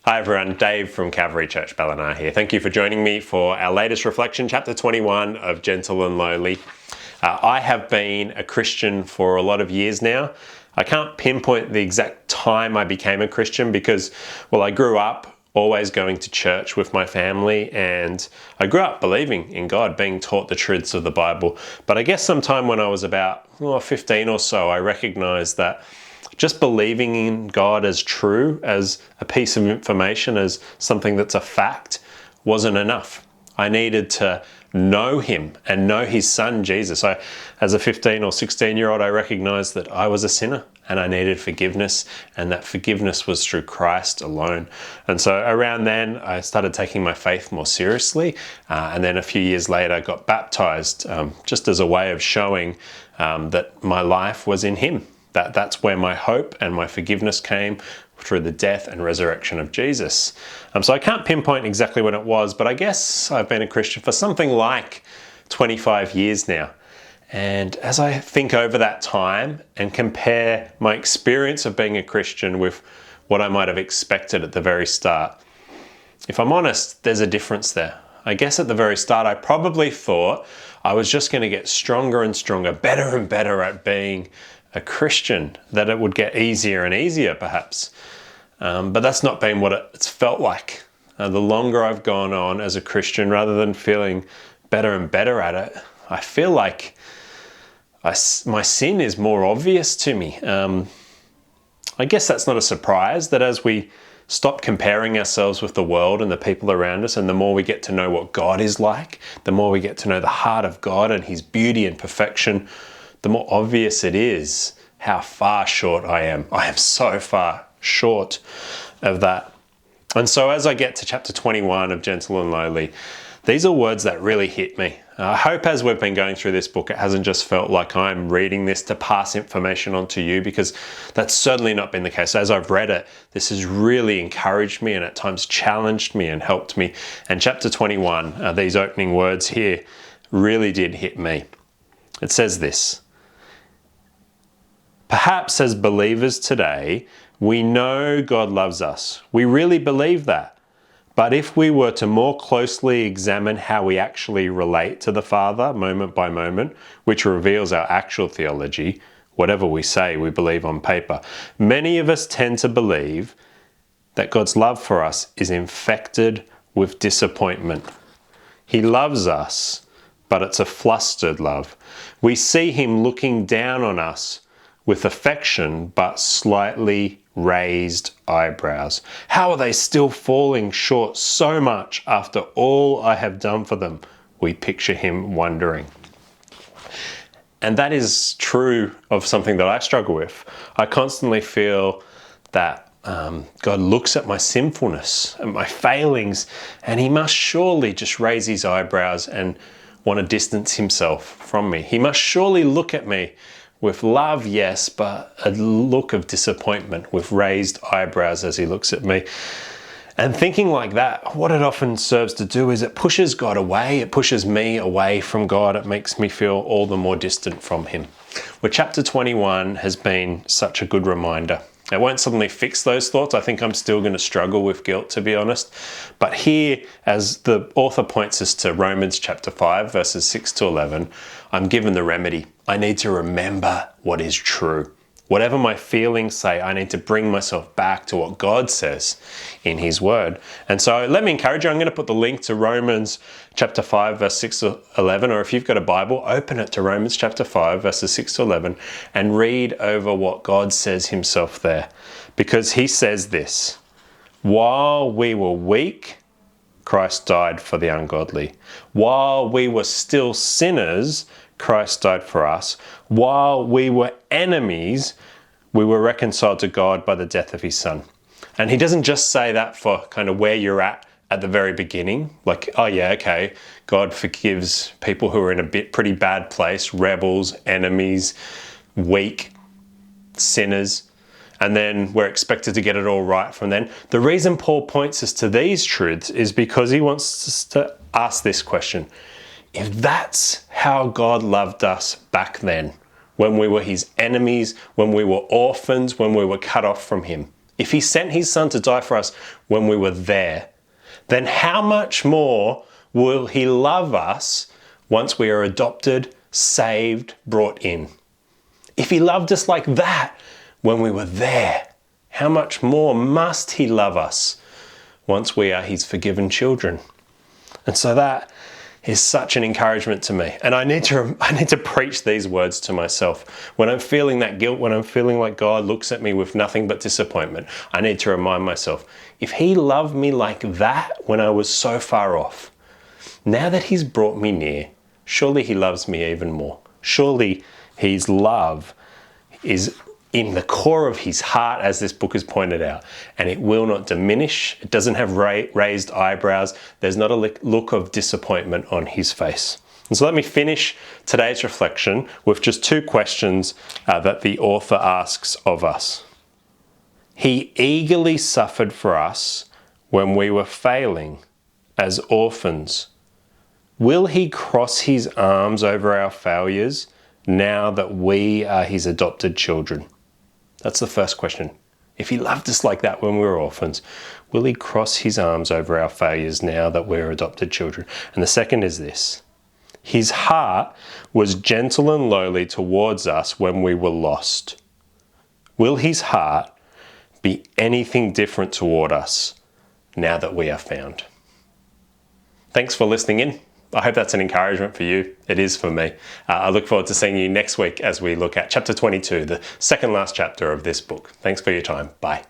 Hi everyone, Dave from Calvary Church Ballina here. Thank you for joining me for our latest reflection, chapter 21 of Gentle and Lowly. I have been a Christian for a lot of years now. I can't pinpoint the exact time I became a Christian because, I grew up always going to church with my family, and I grew up believing in God, being taught the truths of the Bible. But I guess sometime when I was about 15 or so, I recognized that just believing in God as true, as a piece of information, as something that's a fact, wasn't enough. I needed to know Him and know His Son, Jesus. As a 15 or 16-year-old, I recognized that I was a sinner and I needed forgiveness, and that forgiveness was through Christ alone. And so around then, I started taking my faith more seriously. And then a few years later, I got baptized just as a way of showing that my life was in Him. That's where my hope and my forgiveness came, through the death and resurrection of Jesus. So I can't pinpoint exactly when it was, but I guess I've been a Christian for something like 25 years now. And as I think over that time and compare my experience of being a Christian with what I might have expected at the very start, if I'm honest, there's a difference there. I guess at the very start, I probably thought I was just going to get stronger and stronger, better and better at being a Christian, that it would get easier and easier perhaps. But that's not been what it's felt like. The longer I've gone on as a Christian, rather than feeling better and better at it, I feel like my sin is more obvious to me. I guess that's not a surprise, that as we stop comparing ourselves with the world and the people around us, and the more we get to know what God is like, the more we get to know the heart of God and His beauty and perfection, the more obvious it is how far short I am. I am so far short of that. And so as I get to chapter 21 of Gentle and Lowly, these are words that really hit me. I hope as we've been going through this book, it hasn't just felt like I'm reading this to pass information on to you, because that's certainly not been the case. As I've read it, this has really encouraged me and at times challenged me and helped me. And chapter 21, these opening words here, really did hit me. It says this: perhaps as believers today, we know God loves us. We really believe that. But if we were to more closely examine how we actually relate to the Father moment by moment, which reveals our actual theology, whatever we say we believe on paper, many of us tend to believe that God's love for us is infected with disappointment. He loves us, but it's a flustered love. We see Him looking down on us with affection, but slightly raised eyebrows. How are they still falling short so much after all I have done for them? We picture Him wondering. And that is true of something that I struggle with. I constantly feel that God looks at my sinfulness and my failings, and He must surely just raise His eyebrows and want to distance Himself from me. He must surely look at me with love, yes, but a look of disappointment, with raised eyebrows as He looks at me. And thinking like that, what it often serves to do is it pushes God away. It pushes me away from God. It makes me feel all the more distant from Him. Well, chapter 21 has been such a good reminder. It won't suddenly fix those thoughts. I think I'm still going to struggle with guilt, to be honest. But here, as the author points us to Romans chapter 5, verses 6 to 11, I'm given the remedy. I need to remember what is true. Whatever my feelings say, I need to bring myself back to what God says in His Word. And so let me encourage you, I'm going to put the link to Romans chapter 5, verse 6 to 11, or if you've got a Bible, open it to Romans chapter 5, verses 6 to 11, and read over what God says Himself there. Because He says this: while we were weak, Christ died for the ungodly. While we were still sinners, Christ died for us. While we were enemies, we were reconciled to God by the death of His Son. And He doesn't just say that for kind of where you're at the very beginning, like, oh yeah, okay, God forgives people who are in a pretty bad place, rebels, enemies, weak, sinners, and then we're expected to get it all right from then. The reason Paul points us to these truths is because he wants us to ask this question: if that's how God loved us back then, when we were His enemies, when we were orphans, when we were cut off from Him, If he sent his son to die for us when we were there, then how much more will he love us once we are adopted, saved, brought in? If he loved us like that when we were there, how much more must he love us once we are his forgiven children? And so that is such an encouragement to me. And I need to preach these words to myself. When I'm feeling that guilt, when I'm feeling like God looks at me with nothing but disappointment, I need to remind myself, if he loved me like that when I was so far off, now that he's brought me near, surely he loves me even more. Surely his love is in the core of his heart, as this book has pointed out, and it will not diminish. It doesn't have raised eyebrows. There's not a look of disappointment on his face. And so let me finish today's reflection with just two questions that the author asks of us. He eagerly suffered for us when we were failing as orphans. Will he cross his arms over our failures now that we are his adopted children? That's the first question. If he loved us like that when we were orphans, will he cross his arms over our failures now that we're adopted children? And the second is this. His heart was gentle and lowly towards us when we were lost. Will his heart be anything different toward us now that we are found? Thanks for listening in. I hope that's an encouragement for you. It is for me. I look forward to seeing you next week as we look at chapter 22, the second last chapter of this book. Thanks for your time. Bye.